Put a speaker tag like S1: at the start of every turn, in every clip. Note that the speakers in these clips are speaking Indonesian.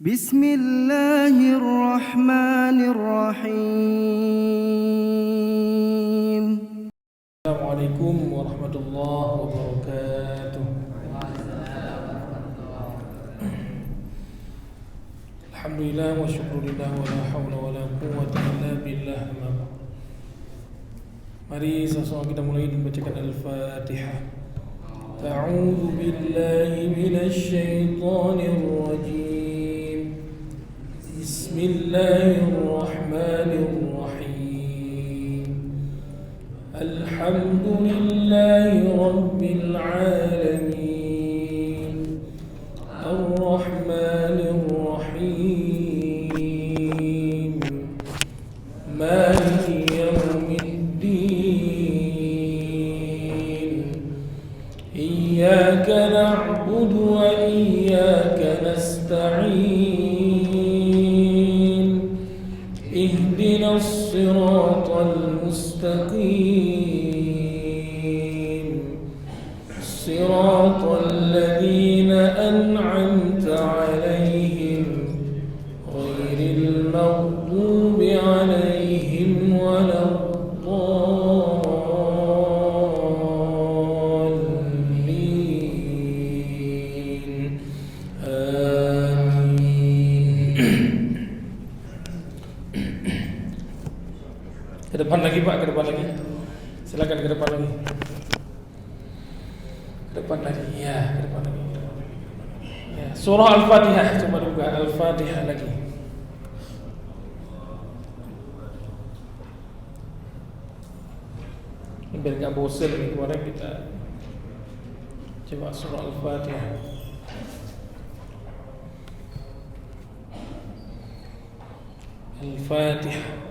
S1: Bismillahirrahmanirrahim.
S2: Assalamualaikum warahmatullahi wabarakatuh. Alhamdulillah wa syukurillah wa la hawla wa la quwwata illa billah. Mari sama-sama kita mulai membacakan Al-Fatihah. A'udzu billahi minasy syaithanir rajim. Bismillahirrahmanirrahim. Alhamdulillahi rabbil alamin. Ar-Rahmanir Rahim. Maliki إياك نعبد وإياك نستعين اهدنا الصراط المستقيم صراط الذين أنعمت عليهم غير المغضوب عليهم ولا Ke depan lagi Pak, ke depan lagi. Silakan ke depan lagi. Ke depan lagi. Ya, ke depan lagi. Ya, surah Al-Fatihah coba dibuka Al-Fatihah lagi. Ini biar enggak bosan ini kemarin kita coba surah Al-Fatihah. Al-Fatihah.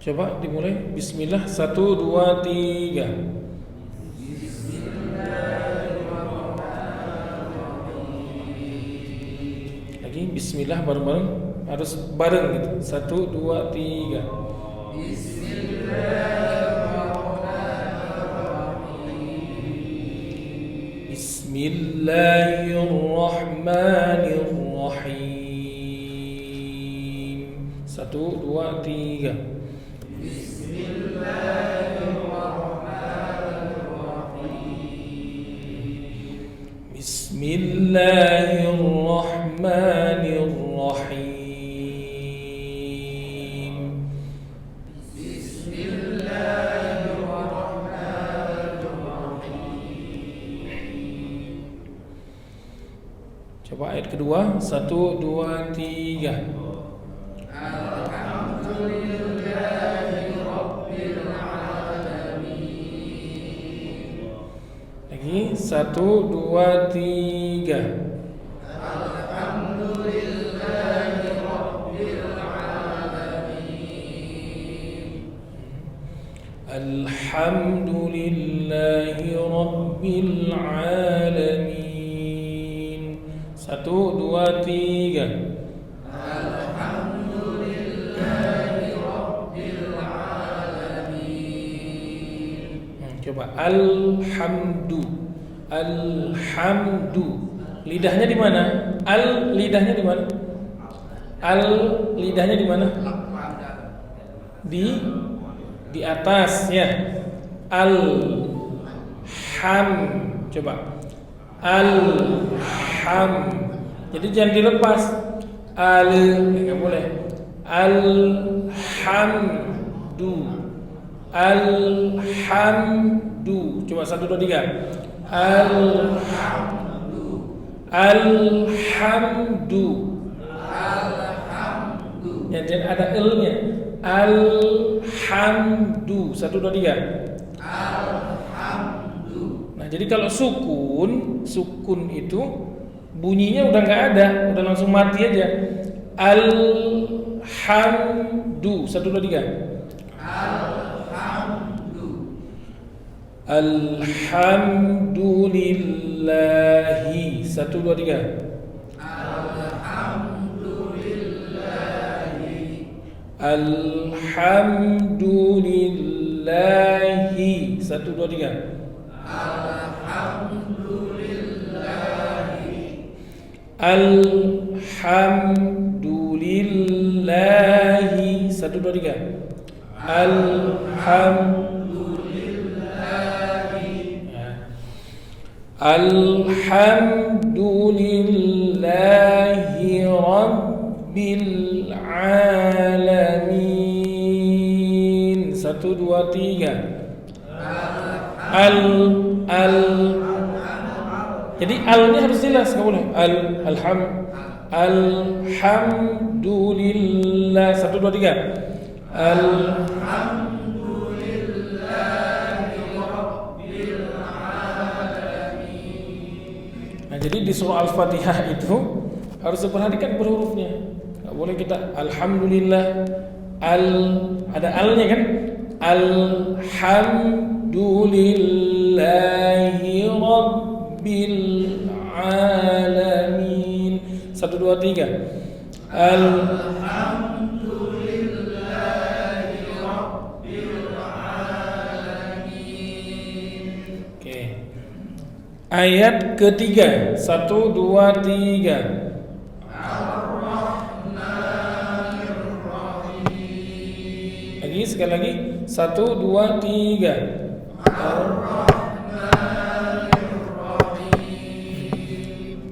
S2: Coba dimulai. Bismillah. 1, 2, 3. Lagi Bismillah bareng-bareng. Harus bareng gitu. 1, 2, 3. Bismillahirrahmanirrahim. 1, 2, 3. Bismillahirrahmanirrahim. Coba ayat kedua. 1, 2, 3. Lagi 1, 2, 3. Alhamdulillahi rabbil alamin. 1, 2, 3. Coba alhamdu. Lidahnya di mana? Lidahnya di mana? Lidahnya di mana? Di atas ya. Coba. Jadi jangan dilepas. Enggak boleh. Alhamdu. Coba 1, 2, 3. Alhamdu. Ya, jadi ada l-nya. Alhamdu. 1, 2, 3. Nah, jadi kalau sukun itu bunyinya udah nggak ada, udah langsung mati aja. Alhamdu. 1, 2, 3. Alhamdulillahi. 1, 2, 3. Alhamdulillahi Alhamdulillahi. 1, 2, 3. Alhamdulillahi. 1, 2, 3. Alhamdulillahi Rabbil Alamin. 1, 2, 3. Jadi al-nya harus jelas, nggak boleh alhamdulillah. 1, 2, 3. Nah, jadi di surah Al-Fatihah itu harus diperhatikan berhurufnya. Nggak boleh kita alhamdulillah ada al-nya kan? Alhamdulillahi Rabbil Alamin. 1, 2, 3. Alhamdulillahi Rabbil Alamin. Oke. Ayat ketiga. 1, 2, 3. Lagi, sekali lagi. 1, 2, 3.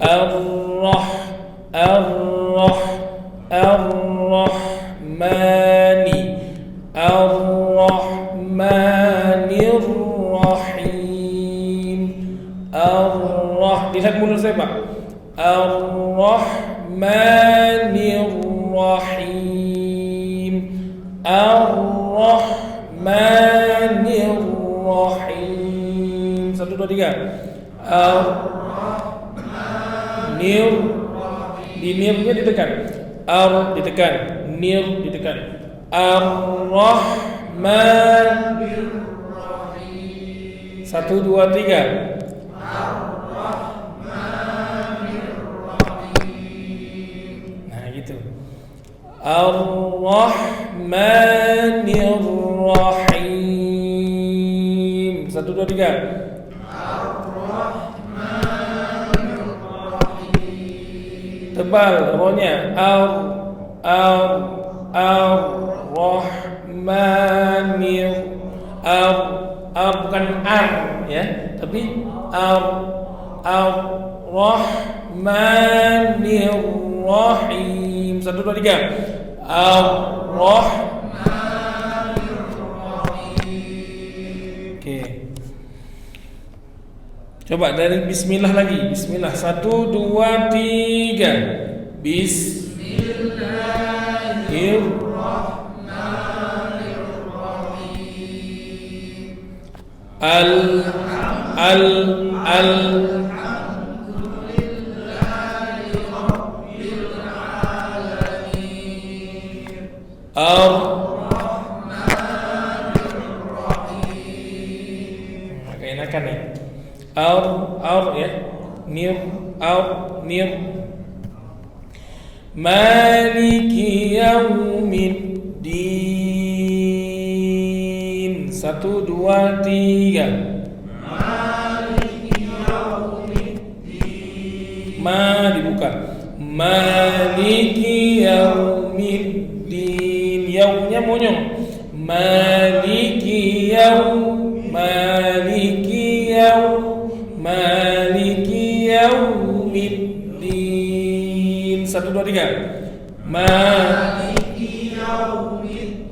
S2: Ar-Rahmanir-Rahim. Lihat mulut saya, Pak. Ar-Rahmanir-Rahim. Ar-Rahmanir-Rahim. 1, 2, 3. Nir. Di nirnya ditekan. Ar ditekan. Nir ditekan. Ar-Rahmanir-Rahim. 1, 2, 3. Nah, gitu. Ar-Rahmanir-Rahim. 1, 2, 3. Tebal rohnya. Ar-Rahmanir. Bukan ar ya, tapi Ar-Rahmanir-Rahim. 1, 2, 3. Ar-Rahmanir-Rahim. Oke. Coba dari bismillah lagi. Bismillah. 1, 2, 3. Bismillahirrahmanirrahim. Alhamdulillahi Rabbil Alamin. Ar-Rahmanirrahim. Agak enakan ya. Ya. Nir. Maliki yaumiddin. 1, 2, 3. Maliki yaumiddin. Ma dibuka. Maliki yaumiddin. Yaumnya monyong. Maliki yaumiddin. 1, 2, 3. Maliki yaumiddin.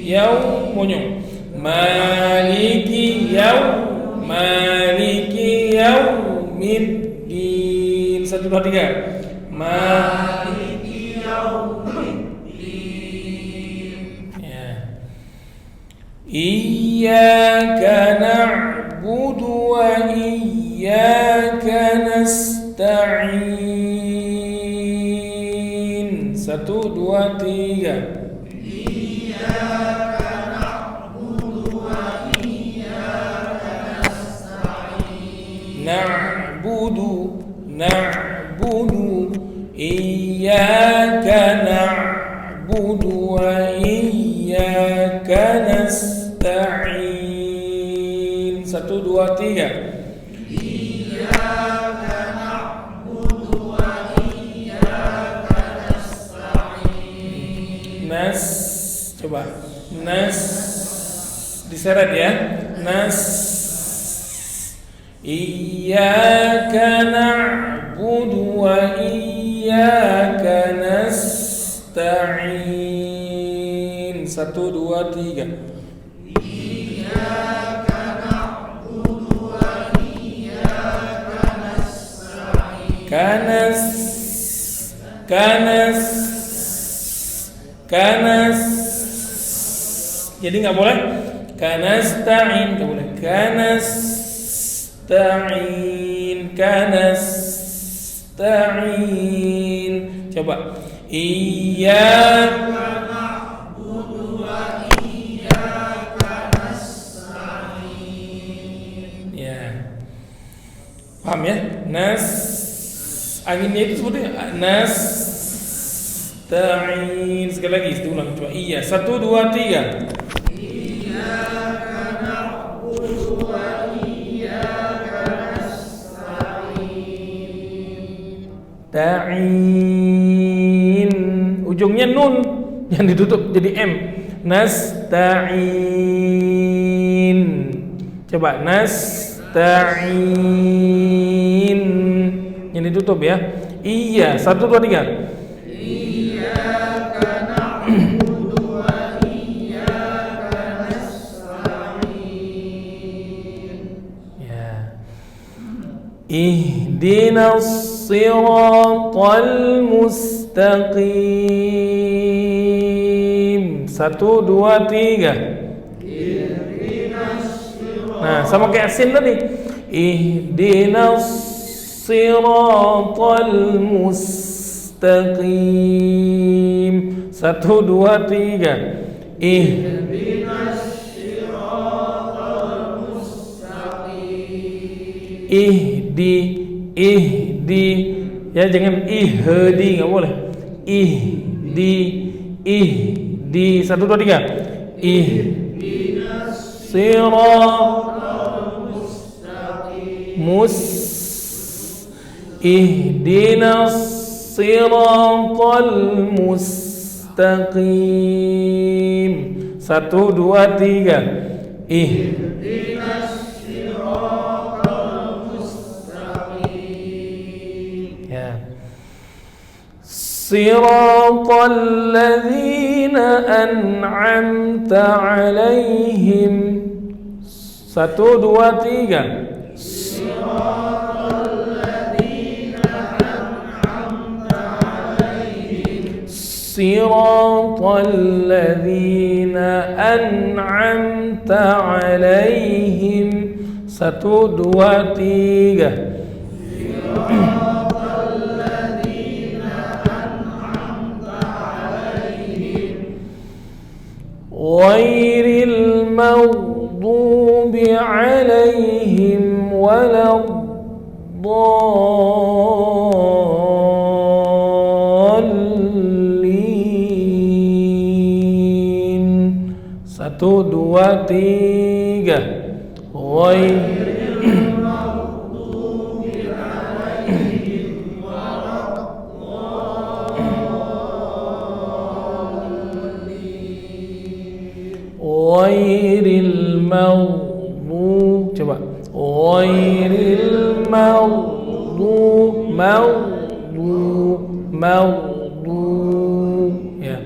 S2: Yaum monyong. Maliki yaumiddin. 1, 2, 3. Maliki yaumiddin. Ya. Iyyaka na'budu wa iyyaka nasta'in. 1, 2, 3. Iyyaka na'budu wa iyyaka nasta'in. Na'budu. Iyyaka na'budu wa iyyaka nasta'in. 1, 2, 3. Coba diseret ya. Iyyaka na'budu wa iyyaka nasta'in. 1, 2, 3.
S3: Iyyaka na'budu wa iyyaka nasta'in.
S2: Jadi nggak boleh kanasta'in, nggak boleh kanasta'in. Coba iyyaka
S3: na'budu wa iyyaka nasta'in.
S2: Ya, paham ya? Anginnya itu sebutnya nasta'in. Sekali lagi, diulang coba. Iya, 1, 2, 3.
S3: Iyyaka na'budu wa iyyaka nasta'in.
S2: Ta'in, ujungnya nun yang ditutup jadi M. Nasta'in. Coba nasta'in yang ditutup ya. Iya, 1, 2, 3.
S3: Iyyaka na'budu wa iyyaka nasta'in.
S2: Ya. Ihdinas siratal mustaqim. 1, 2, 3. Nah, sama kayak sin tadi. Ihdinas siratal mustaqim. 1, 2, 3.
S3: Ihdinas siratal mustaqim.
S2: Ihdi ya, jangan ihdi, nggak boleh. Ihdi 1, 2, 3.
S3: Ihdinas
S2: Siratal ihdinas siratal mustaqim. 1, 2, 3.
S3: Ihdinas siratal mustaqim.
S2: Ya. Siratal ladzina an'amta 'alaihim. 1, 2, 3.
S3: Siratal ladzina an'amta 'alaihim.
S2: Siratal ladzina an'amta 'alaihim. 1, 2, 3. Ghairil maghdubi 'alaihim waladdallin. 1, 2, 3. Ghairil maghdubi, coba. Ghairil maghdubi ya.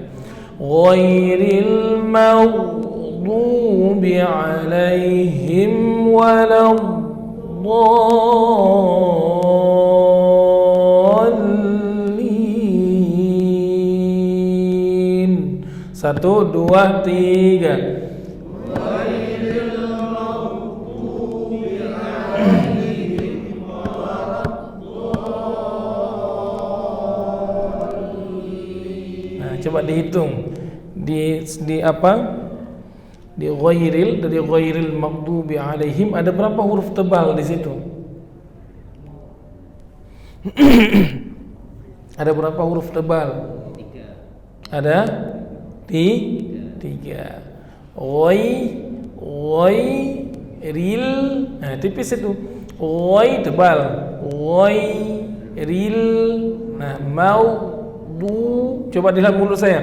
S2: Ghairil maghdubi 'alaihim waladdallin. 1, 2, 3. Coba dihitung di apa, di ghairil, dari ghairil maghdubi alaihim ada berapa huruf tebal di situ? Ada berapa huruf tebal? 3. Ada Tiga. Ghairil. Nah, tipis itu. Tebal. Ghairil. Nah, maghdu. Coba dilihat mulut saya.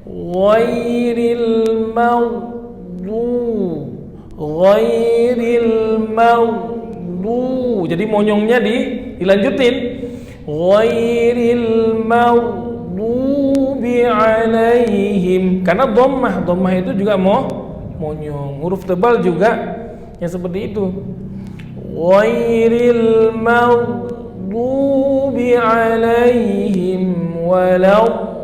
S2: Ghairil maghdu. Jadi monyongnya dilanjutin. Ghairil maghdubi alaihim. Karena dhammah itu juga monyong. Huruf tebal juga yang seperti itu. Ghairil maghdubi alaihim waladdallin.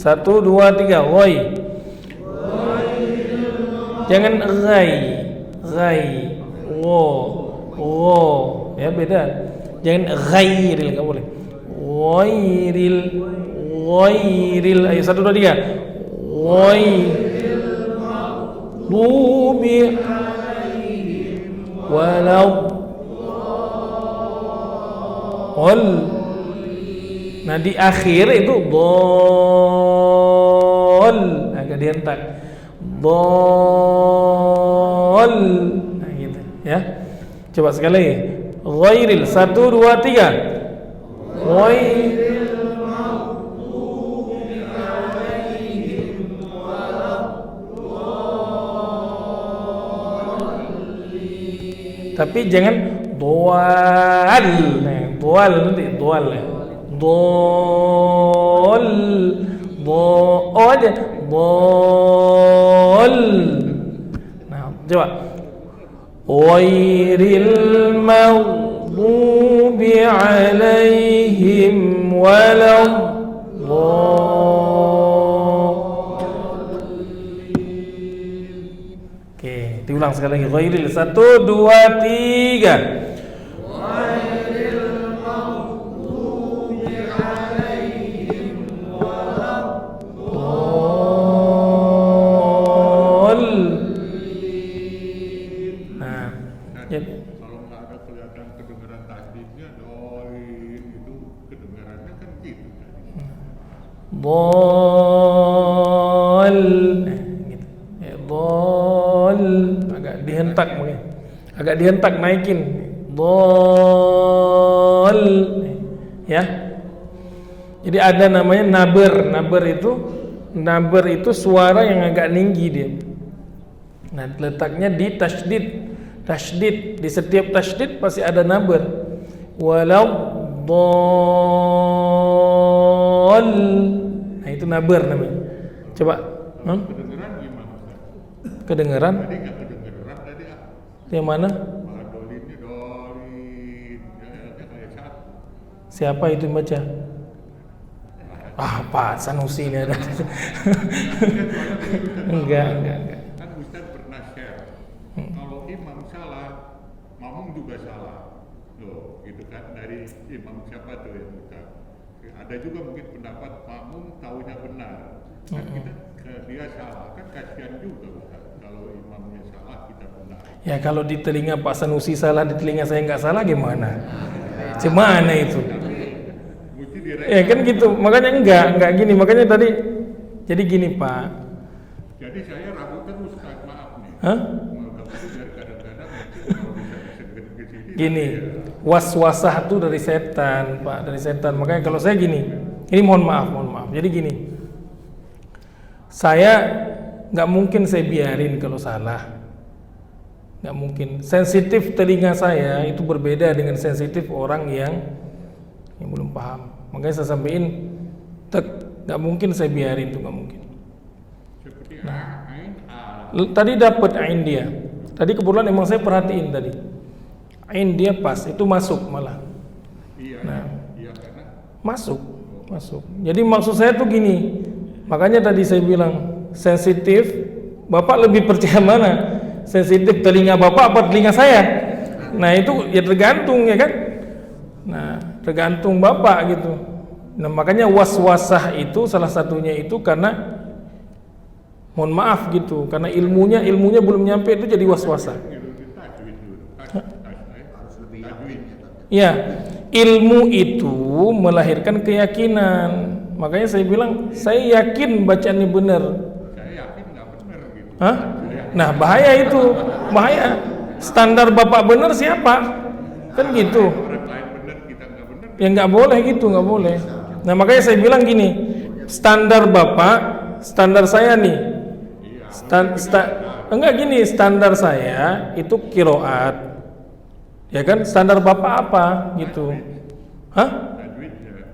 S2: 1, 2, 3. Ghai. Jangan ghai. Wo. Ya beda. Jangan ghairil, enggak boleh. Ghairil. Ayo 1, 2, 3. Ghairil maghdubi alaihim waladdallin. Nah, di akhir itu dhol, agak dihentak. Dhol. Nah, gitu ya. Coba sekali lagi. Ghairil. 1, 2, 3. Ghairil maghdubi alaihim waladdallin. Tapi jangan dual. Nah, dual nanti dual ya. Dol. Aja. Dol. Nah, coba. Ghairil maghdubi alaihim waladdallin. Oke, diulang sekali lagi. Ghairil. 1, 2, 3. Ghairil maghdubi alaihim waladdallin. Nah,
S4: kalau nggak ada kelihatan kedengaran tasdidnya, doin itu kedengarannya kan gitu.
S2: Dhol. Gitu. Ya, dhol. Agak dihentak mungkin. Agak dihentak naikin. Dhol. Ya. Jadi ada namanya naber. Naber itu suara yang agak tinggi dia. Nah, letaknya di tasydid. Di setiap tasydid pasti ada naber. Waladdall. Nah, itu naber namanya. Coba.
S4: Kedengeran gimana?
S2: Kedengeran?
S4: Tadi nggak kedengeran tadi.
S2: Yang mana?
S4: Malah dolinnya dolin. Ya, kayak saat.
S2: Siapa itu yang baca? Pak Sanusi ini ada. Enggak.
S4: Kan Ustaz pernah share. Kalau imam salah, makmum juga salah. Loh, gitu kan dari imam siapa tuh yang Ustaz? Ada juga mungkin pendapat makmum taunya benar. Kan dia salah, kan kasihan juga Ustaz. Kalau imamnya salah kita benar.
S2: Ya kalau di telinga Pak Sanusi salah, di telinga saya nggak salah gimana? Gimana itu? Ya kan gitu, makanya enggak gini, makanya tadi jadi gini Pak.
S4: Jadi saya ragu terus Ustaz, maaf nih.
S2: Hah?
S4: Kadang-kadang
S2: Gini, waswasah itu dari setan Pak, dari setan. Makanya kalau saya gini, ini mohon maaf. Jadi gini, saya nggak mungkin saya biarin kalau salah, nggak mungkin. Sensitif telinga saya itu berbeda dengan sensitif orang yang belum paham. Makanya saya sampaikan, nggak mungkin saya biarin, itu nggak mungkin. Nah, tadi dapat ain dia. Tadi kebetulan emang saya perhatiin tadi, ain dia pas, itu masuk malah. Nah, masuk. Jadi maksud saya tuh gini, makanya tadi saya bilang sensitif. Bapak lebih percaya mana? Sensitif telinga bapak apa telinga saya? Nah itu ya tergantung ya kan. Nah tergantung bapak gitu. Nah makanya waswasah itu salah satunya itu karena mohon maaf gitu, karena ilmunya belum nyampe itu jadi waswasah. Ya, ilmu itu melahirkan keyakinan. Makanya saya bilang, saya yakin bacaan ini benar.
S4: Saya yakin nggak benar gitu.
S2: Hah? Nah, bahaya itu, bahaya. Standar bapak benar siapa? Kan gitu.
S4: Orang lain benar, kita nggak benar.
S2: Ya nggak boleh gitu, nggak boleh. Nah makanya saya bilang gini, standar bapak, standar saya nih. Enggak gini, standar saya itu kiroat, ya kan? Standar bapak apa gitu? Hah?
S4: Tajwid ya.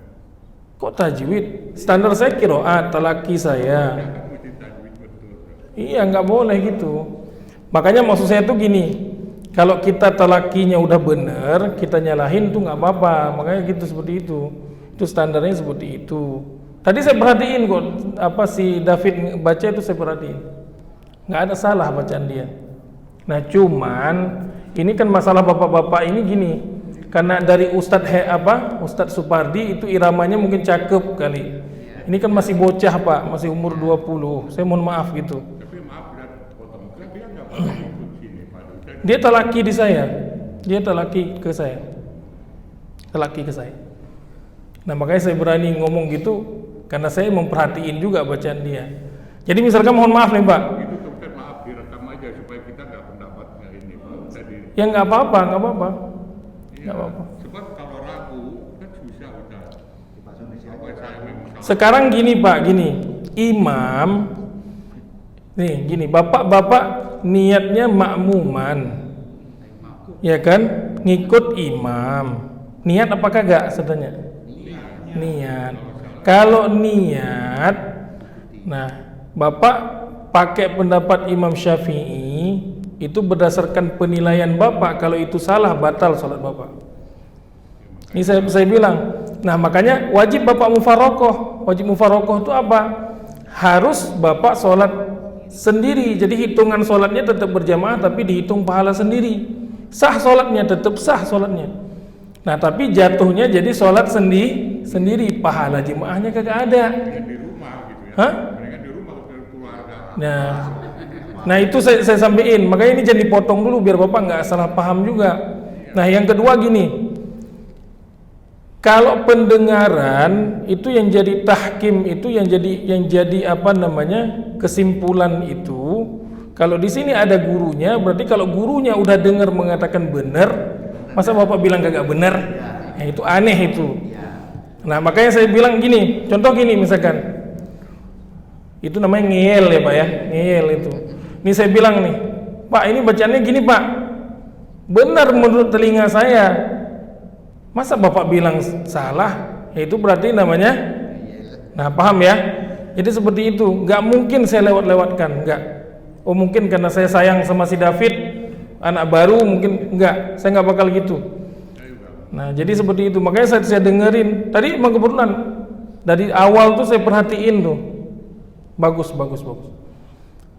S2: Kok tajwid? Standar saya kiroat, talaki saya.
S4: Kan mesti tajwid betul.
S2: Iya, nggak boleh gitu. Makanya maksud saya tuh gini, kalau kita talakinya udah bener, kita nyalahin tuh nggak apa-apa. Makanya gitu seperti itu. Itu standarnya seperti itu. Tadi saya perhatiin kok apa si David baca itu saya perhatiin. Nggak ada salah bacaan dia. Nah cuman ini kan masalah bapak-bapak ini gini, karena dari Ustadz Supardi itu iramanya mungkin cakep kali. Ini kan masih bocah Pak, masih umur 20. Saya mohon maaf gitu.
S4: Tapi maaf dan potong, kan dia nggak bakal ikut sini Pak Duta.
S2: Dia talaki di saya. Dia talaki ke saya. Talaki ke saya. Nah makanya saya berani ngomong gitu karena saya memperhatiin juga bacaan dia. Jadi misalkan mohon maaf nih Pak.
S4: Itu Dokter maaf direkam aja supaya kita nggak pendapatnya ini Pak. Tadi.
S2: Ya nggak apa-apa, nggak apa-apa.
S4: Iya.
S2: Nggak apa-apa.
S4: Sebab kalau ragu kan susah udah. Apa saya memang salah.
S2: Sekarang gini Pak, gini. Imam nih gini, bapak-bapak niatnya makmuman. Ya kan? Ngikut imam. Niat apa kagak sebenarnya? Niat. Kalau niat, nah Bapak pakai pendapat Imam Syafi'i itu berdasarkan penilaian Bapak. Kalau itu salah, batal sholat Bapak. Ini saya bilang. Nah makanya wajib Bapak mufarokoh. Wajib mufarokoh itu apa? Harus Bapak sholat sendiri. Jadi hitungan sholatnya tetap berjamaah, tapi dihitung pahala sendiri. Sah sholatnya, tetap sah sholatnya. Nah tapi jatuhnya jadi sholat sendiri, pahala jemaahnya kagak ada.
S4: Di rumah gitu ya.
S2: Hah?
S4: Mereka di rumah keluarga.
S2: Nah itu saya sampaikan. Makanya ini jangan dipotong dulu biar Bapak nggak salah paham juga. Nah yang kedua gini, kalau pendengaran itu yang jadi tahkim, itu yang jadi apa namanya kesimpulan itu. Kalau di sini ada gurunya, berarti kalau gurunya udah dengar mengatakan benar, masa Bapak bilang kagak benar? Ya, itu aneh itu. Nah makanya saya bilang gini, contoh gini misalkan, itu namanya ngeyel ya Pak ya, ngeyel itu. Ini saya bilang nih, Pak ini bacaannya gini Pak, benar menurut telinga saya. Masa Bapak bilang salah? Ya itu berarti namanya, nah paham ya? Jadi seperti itu, nggak mungkin saya lewat-lewatkan, nggak. Oh mungkin karena saya sayang sama si David, anak baru mungkin enggak, saya nggak bakal gitu. Nah jadi seperti itu, makanya saya dengerin. Tadi emang kebetulan dari awal tuh saya perhatiin tuh, bagus.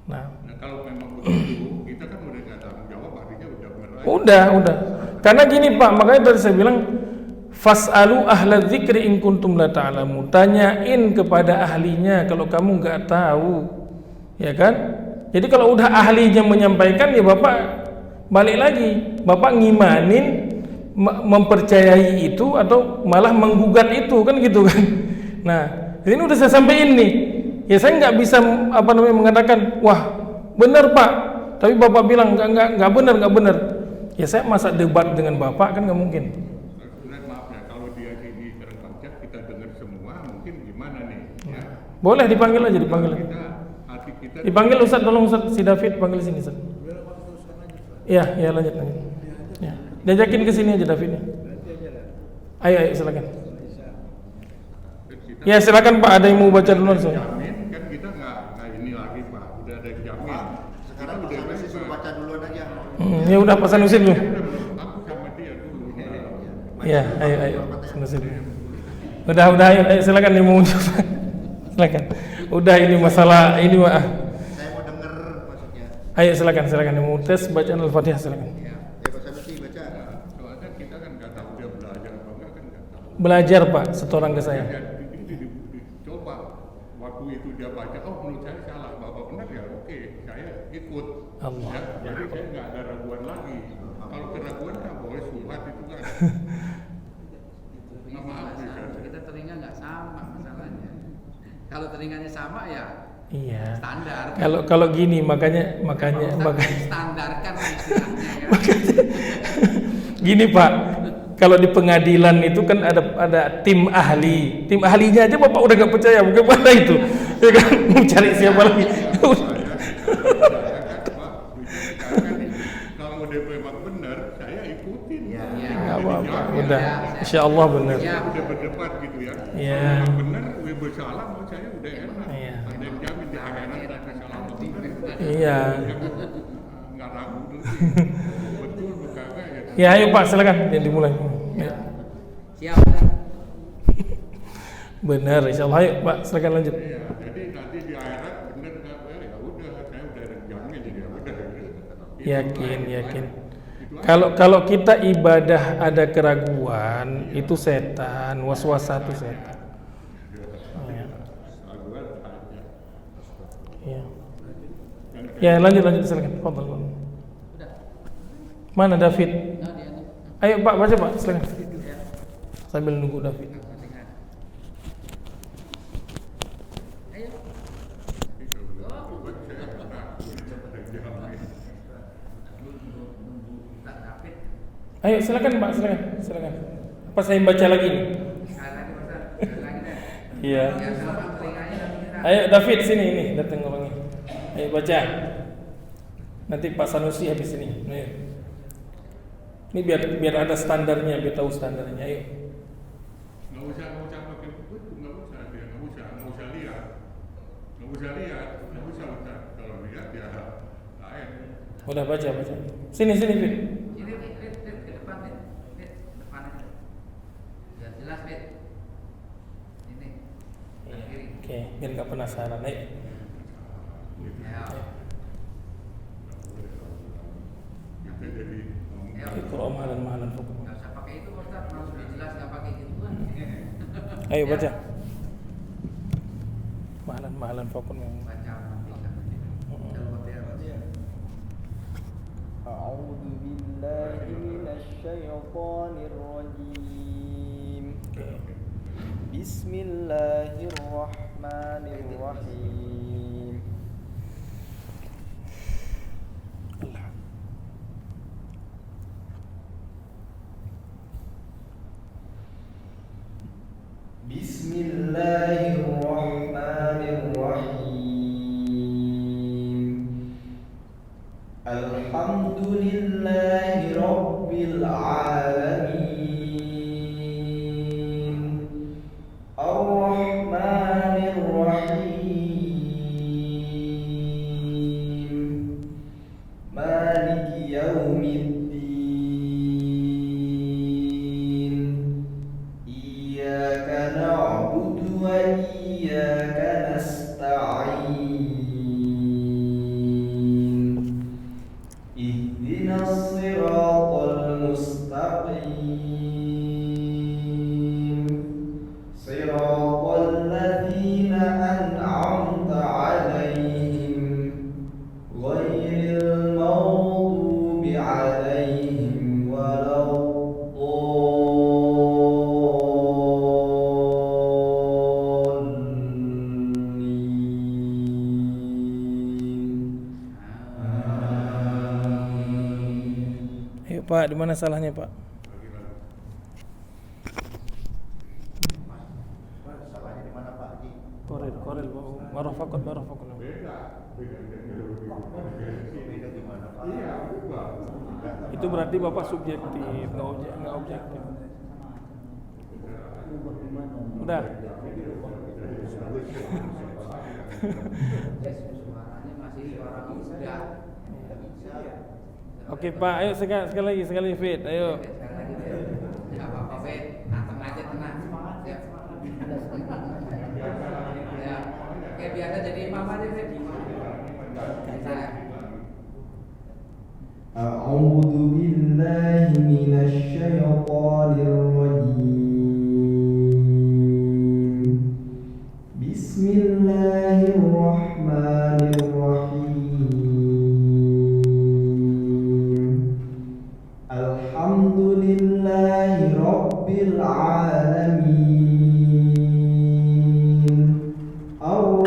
S2: Nah
S4: Kalau memang begitu, kita kan udah nggak tanggung jawab, artinya udah benar.
S2: udah. Karena gini Pak, makanya tadi saya bilang fas'alu ahla dzikri in kuntum la ta'lamun. Tanyain kepada ahlinya kalau kamu nggak tahu, ya kan? Jadi kalau udah ahlinya menyampaikan ya Bapak balik lagi, Bapak ngimanin, mempercayai itu atau malah menggugat itu kan gitu kan. Nah ini udah saya sampaikan nih, ya saya nggak bisa mengatakan wah benar Pak, tapi Bapak bilang nggak benar. Ya saya masa debat dengan Bapak kan nggak mungkin.
S4: Maaf ya, kalau dia di rekam chat kita dengar semua, mungkin gimana nih? Ya.
S2: Boleh dipanggil aja, dipanggil.
S4: Hati kita
S2: Dipanggil Ustaz, tolong Ustaz, si David panggil sini Ustaz. Iya, lanjut. Ya. Diajakin ke sini aja Davidnya. Ayo silakan. Ya silakan Pak, ada yang mau baca duluan soalnya.
S4: jamin kan kita nggak ini lagi Pak, udah ada jamin.
S5: Sekarang Pak Sanusi suruh baca duluan aja.
S2: Ya udah Pak Sanusi dulu.
S4: Aku sama dia dulu.
S2: Iya, ayo Sanusi dulu. Udah ayo silakan nih mau coba. Silakan. Udah ini masalah ini Pak.
S5: Saya mau denger maksudnya.
S2: Ayo silakan yang mau tes bacaan Al-Fatihah silakan.
S5: Ya Pak Sanusi baca.
S4: Soalnya kita kan nggak tahu dia belajar apa enggak kan nggak tahu.
S2: Belajar Pak, setoran ke saya.
S4: Coba waktu itu dia baca, oh menurut saya salah, Bapak benar ya, oke, saya ikut.
S2: Allah.
S4: Ya, jadi saya nggak ada raguan lagi. Kalau keraguan kan boleh surat itu kan.
S6: selingannya sama ya
S2: Iya.
S6: standar.
S2: Kalau gini makanya
S6: standarkan istilahnya ya.
S2: Gini Pak, kalau di pengadilan itu kan ada tim ahli. Tim ahlinya aja Bapak udah gak percaya, mungkin pada itu. Ya kan, mau cari siapa lagi?
S4: Kalau dia memang benar, saya ikutin.
S5: Iya.
S2: Nggak apa-apa, udah. Insya Allah benar.
S6: Ya.
S4: Udah berdebat gitu ya.
S2: Iya.
S4: Kalau benar, gue bersalah, mau saya udah enak.
S2: Iya.
S4: Ada yang jamin di akhirat dan bersalah mau benar.
S2: Iya.
S4: Nggak ragu dulu. Betul, kagak ya.
S2: Ya ayo Pak, silakan dimulai. Ya.
S6: Siap. Ustaz.
S2: Benar, insya Allah. Ayo Pak, silakan lanjut.
S4: Iya, jadi nanti di akhirat benar nggak ya udah, saya udah ada jamin jadi ya udah.
S2: Yakin. Kalau kita ibadah ada keraguan, itu setan, waswasa itu setan. Ya. Ya. Ya, lanjut silakan. Fadhal. Mana David?
S6: Nah, dia tuh.
S2: Ayo Pak, baca Pak, silakan. Sambil nunggu David.
S6: Ayo. Tak David.
S2: Ayo silakan Pak, silakan. Apa saya baca lagi nih?
S6: Sekali lagi Ustaz. Sekali lagi deh.
S2: Iya.
S6: Ya sama telinganya nanti kita.
S2: Ayo David sini ini datang orangnya. Ayo baca. Nanti Pak Sanusi habis ini. Ayo. Ini biar ada standarnya, biar tahu standarnya. Ayo.
S4: Nggak usah pakai buku itu, nggak usah lihat, kalau lihat ya lain.
S2: Udah baca. Sini Fit.
S6: Ini Fit ke depan Fit. Fit depan aja. Biar jelas Fit. Ini.
S2: Iya.
S6: Kiri.
S2: Oke, biar nggak penasaran. Ayo.
S6: Ya.
S4: Kita jadi
S2: Iqra mahalan fokus.
S6: Nggak usah pakai itu Ustaz, langsung dijelas nggak pakai gituan.
S2: Ayo baca. Mahalan fokus memang.
S6: Baca nanti kan.
S1: أعوذ بالله من الشيطان الرجيم بسم الله الرحمن الرحيم بسم الله الرحمن الرحيم الحمد لله رب العالمين الرحمن الرحيم مالك يوم الدين إياك نعبد وإياك نستعين اهدنا الصراط المستقيم صراط الذين أنعمت عليهم غير المغضوب عليهم ولا الضالين
S2: Ayo Pak, di mana salahnya Pak?
S5: Salahnya di mana Pak Haji?
S2: Korel, marah fakot.
S5: Beda gimana Pak? Iya,
S2: Itu berarti Bapak subjektif, nggak objektif. Udah.
S6: Suaranya masih suara muda.
S2: Oke Pak, ayo sekali lagi Fit, ayo.
S6: Sekali lagi Fit. Nggak apa-apa Fit, nanteng aja tenang. Ya. Ya. Oke biasa jadi imam aja Fit. Saya.
S1: أعوذ بالله من الشيطان الرجيم بسم الله الرحمن الرحيم الحمد لله رب العالمين الرحمن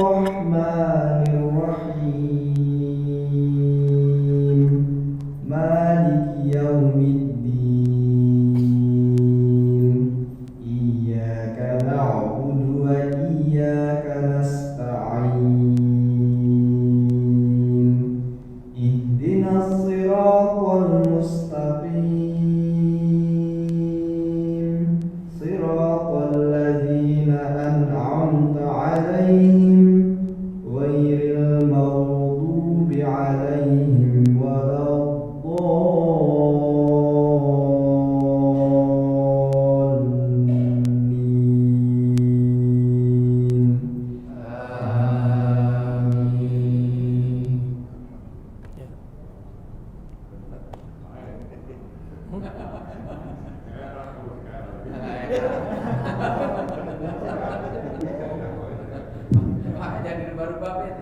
S6: Pak jadi rubah-rubah Bet.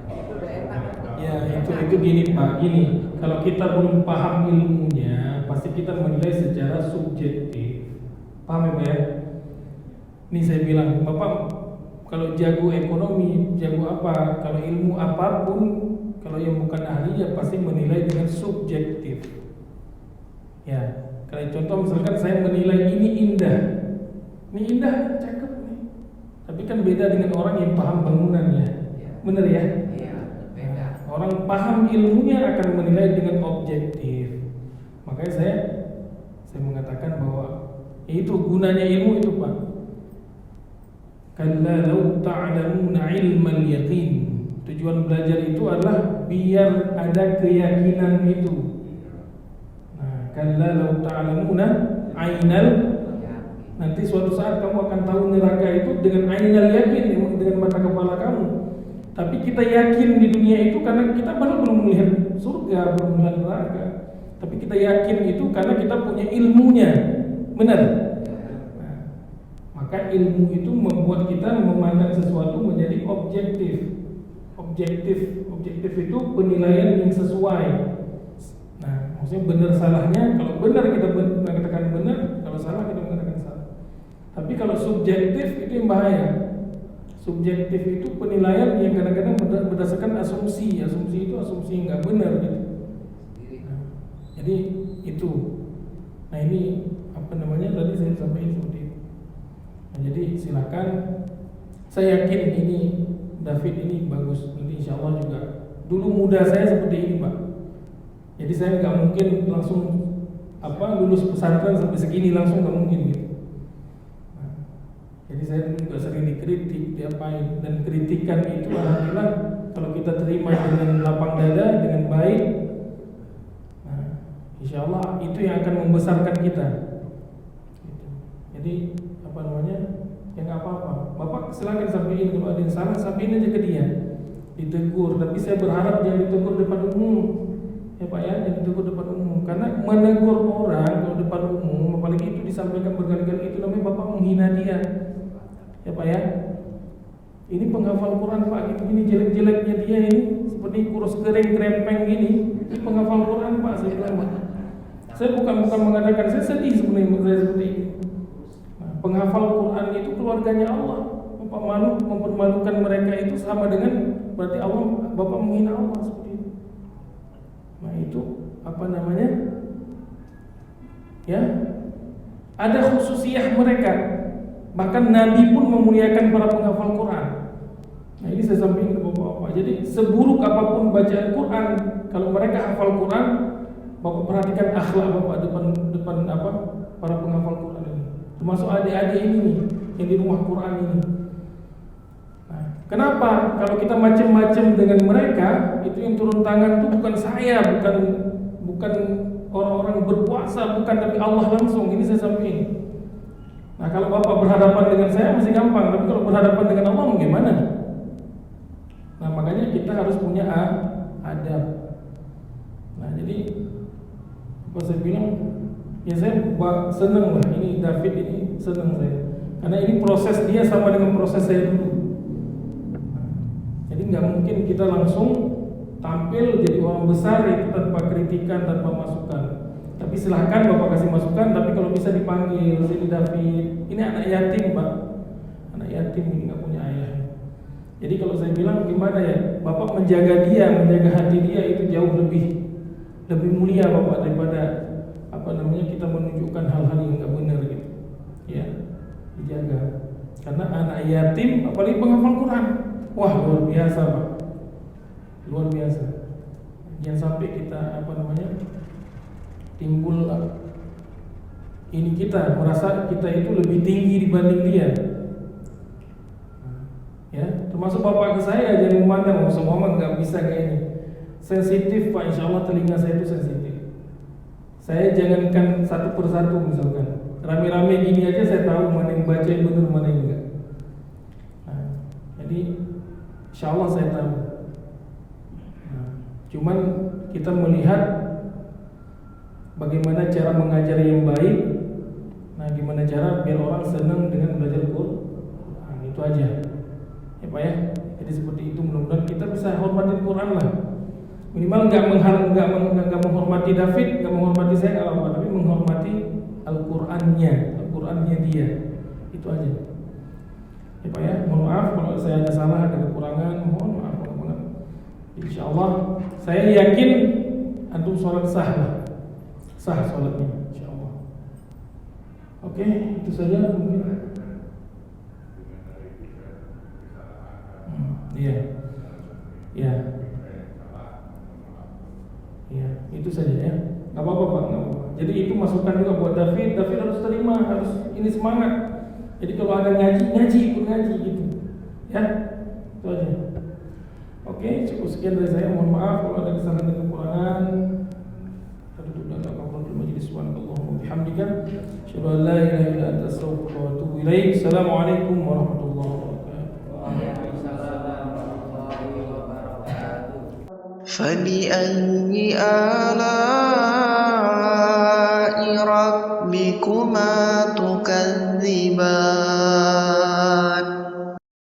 S6: Itu udah enak.
S2: Ya itu gini Pak, gini kalau kita belum paham ilmunya pasti kita menilai secara subjektif. Paham ya Pak ya? Ini saya bilang Bapak kalau jago ekonomi, jago apa, kalau ilmu apapun, kalau yang bukan ahli ya pasti menilai dengan subjektif. Ya, kalau contoh misalkan saya menilai ini indah, cakep nih. Tapi kan beda dengan orang yang paham bangunannya, bener ya?
S6: Iya, beda.
S2: Orang paham ilmunya akan menilai dengan objektif. Makanya saya mengatakan bahwa itu gunanya ilmu itu Pak. Kalla law ta'lamuna ilmal yaqin. Tujuan belajar itu adalah biar ada keyakinan itu. Nah, kalla law ta'lamuna ainal, nanti suatu saat kamu akan tahu neraka itu dengan ainal yakin, dengan mata kepala kamu. Tapi kita yakin di dunia itu karena kita baru belum melihat surga, belum melihat neraka. Tapi kita yakin itu karena kita punya ilmunya. Benar? Maka ilmu itu membuat kita memandang sesuatu menjadi objektif. Objektif itu penilaian yang sesuai. Nah, maksudnya benar salahnya. Kalau benar kita mengatakan benar, kalau salah kita mengatakan salah. Tapi kalau subjektif itu yang bahaya. Subjektif itu penilaian yang kadang-kadang berdasarkan asumsi. Asumsi itu asumsi yang nggak benar gitu. Nah, jadi itu. Nah ini apa namanya tadi saya sampaikan seperti itu. Nah, jadi silakan. Saya yakin ini David ini bagus. Nanti insya Allah juga. Dulu muda saya seperti ini Pak. Jadi saya nggak mungkin langsung lulus pesantren sampai segini langsung nggak mungkin gitu. Nah, jadi saya dulu juga sering dikritik, diapain, dan kritikan itu alhamdulillah kalau kita terima dengan lapang dada, dengan baik, nah, insya Allah itu yang akan membesarkan kita. Gitu. Jadi apa namanya? Ya nggak apa-apa. Bapak silakan sampaikan kalau ada yang salah, sampaikan aja ke dia. Ditegur, tapi saya berharap jangan ditegur depan umum. Ya Pak ya, jangan ditegur depan umum. Karena menegur orang kalau depan umum, apalagi itu disampaikan berkali-kali, itu namanya Bapak menghina dia. Ya Pak ya. Ini penghafal Quran Pak, gini jelek-jeleknya dia ini seperti kurus kering krempeng gini. Ini penghafal Quran Pak, saya bilang Pak. Saya bukan mengatakan, saya sedih sebenarnya saya seperti ini. Penghafal Quran itu keluarganya Allah. Bapak malu mempermalukan mereka itu sama dengan berarti Allah, Bapak menghina Allah seperti itu. Nah itu apa namanya? Ya, ada khususiyah mereka. Bahkan Nabi pun memuliakan para penghafal Quran. Nah ini saya sampaikan ke Bapak-bapak. Jadi seburuk apapun bacaan Quran, kalau mereka hafal Quran, Bapak perhatikan akhlak Bapak depan para penghafal Quran ini. Termasuk adik-adik ini nih yang di rumah Quran ini. Nah, kenapa? Kalau kita macam-macam dengan mereka, itu yang turun tangan itu bukan saya, bukan orang-orang berpuasa, bukan, tapi Allah langsung. Ini saya sampaikan. Nah, kalau Bapak berhadapan dengan saya masih gampang, tapi kalau berhadapan dengan Allah bagaimana? Nah, makanya kita harus punya adab. Nah, jadi apa saya bilang? Ya saya senang lah, ini David ini senang saya. Karena ini proses dia sama dengan proses saya dulu. Jadi nggak mungkin kita langsung tampil jadi orang besar itu tanpa kritikan, tanpa masukan. Tapi silahkan Bapak kasih masukan, tapi kalau bisa dipanggil, sini David. Ini anak yatim Pak, anak yatim ini nggak punya ayah. Jadi kalau saya bilang gimana ya, Bapak menjaga dia, menjaga hati dia itu jauh lebih mulia Bapak daripada kita menunjukkan hal-hal yang nggak benar gitu. Ya, dijaga. Karena anak yatim, apalagi penghafal Quran, wah luar biasa Pak, luar biasa. Jangan sampai kita timbul ini kita merasa kita itu lebih tinggi dibanding dia. Ya, termasuk Bapak ke saya jangan memandang semua orang nggak bisa kayak ini. Sensitif Pak, insya Allah telinga saya itu sensitif. Saya jangankan satu persatu misalkan, rame-rame gini aja saya tahu mana yang baca yang benar, mana yang enggak. Nah, jadi insya Allah saya tahu. Nah, cuman kita melihat bagaimana cara mengajar yang baik. Nah, gimana cara biar orang senang dengan belajar Quran. Itu aja ya Pak ya. Jadi seperti itu, mudah-mudahan kita bisa hormati Quran lah. Minimal nggak menghormati David, nggak menghormati saya nggak apa-apa, tapi menghormati Al-Qurannya dia. Itu aja ya Pak ya. Mohon maaf kalau saya ada salah, ada kekurangan, mohon maaf banget. Insya Allah saya yakin antum sholat sah sholatnya, insya Allah. Oke, itu saja mungkin. Iya, itu saja ya. Nggak apa-apa Pak, nggak apa-apa. Jadi itu masukan juga buat David harus terima, harus ini semangat. Jadi kalau ada ngaji ikut ngaji gitu, ya. Itu aja. Oke, cukup sekian dari saya. Mohon maaf kalau ada kesalahan dan kekurangan. Kita duduk dalam qabrul majlis. Subhanallah bihamdika, asyhadu an la ilaha illa anta, astaghfiruka wa atubu ilaik. Assalamualaikum warahmatullahi wabarakatuh.
S6: Waalaikumsalam warahmatullahi wabarakatuh.
S7: فبأي آلاء ربكما تكذبان